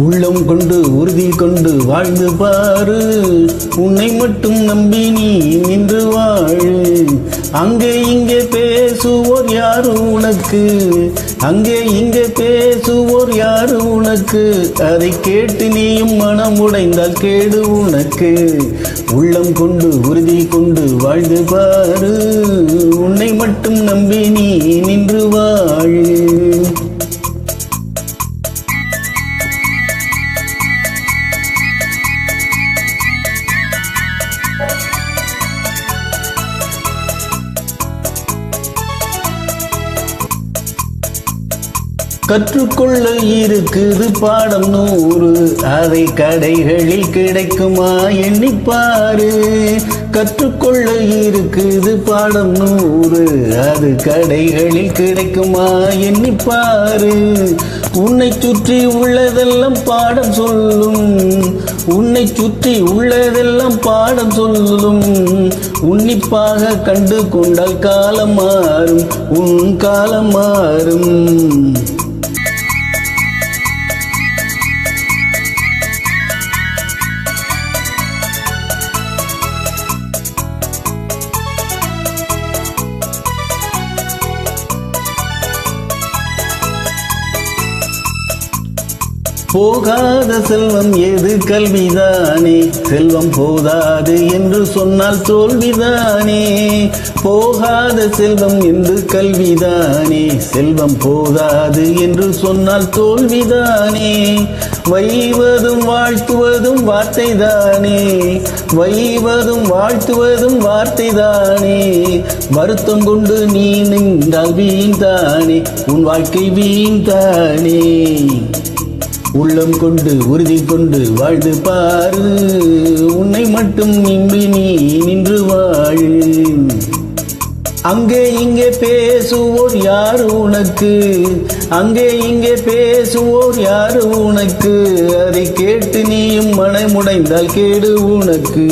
உள்ளம் கொண்டு உறுதி கொண்டு வாழ்ந்து பாரு, உன்னை மட்டும் நம்பி நீ நின்று வாழு. அங்கே இங்கே பேசுவோர் யாரு உனக்கு, அங்கே இங்கே பேசுவோர் யாரு உனக்கு, அதை கேட்டு நீயும் மனம் உடைந்தால் கேடு உனக்கு. உள்ளம் கொண்டு உறுதி கொண்டு வாழ்ந்து பாரு, உன்னை மட்டும் நம்பி நீ நின்று வாழு. கற்றுக்கொள்ள இருக்குது பாடம் 100, அதை கடைகளில் கிடைக்குமா எண்ணிப்பாரு. கற்றுக்கொள்ள இருக்குது பாடம் 100, அது கடைகளில் கிடைக்குமா எண்ணிப்பாரு. உன்னை சுற்றி உள்ளதெல்லாம் பாடம் சொல்லும், உன்னை சுற்றி உள்ளதெல்லாம் பாடம் சொல்லும். உன்னிப்பாக கண்டு கொண்டால் காலம் மாறும், உன் காலம் மாறும். போகாத செல்வம் எது கல்விதானே, செல்வம் போதாது என்று சொன்னால் தோல்விதானே. போகாத செல்வம் என்று கல்விதானே, செல்வம் போதாது என்று சொன்னால் தோல்விதானே. வைவதும் வாழ்த்துவதும் வார்த்தைதானே, வைவதும் வாழ்த்துவதும் வார்த்தைதானே. வருத்தம் கொண்டு நீ நின்றால் வீண் தானே, உன் வாழ்க்கை வீண் தானே. உள்ளம் கொண்டு உறுதி கொண்டு வாழ்ந்து பாரு, உன்னை மட்டும் நம்பி நீ நின்று வாழு. அங்கே இங்கே பேசுவோர் யாரு உனக்கு, அங்கே இங்கே பேசுவோர் யாரு உனக்கு, அதை கேட்டு நீயும் மனமுடைந்தால் கேடு உனக்கு.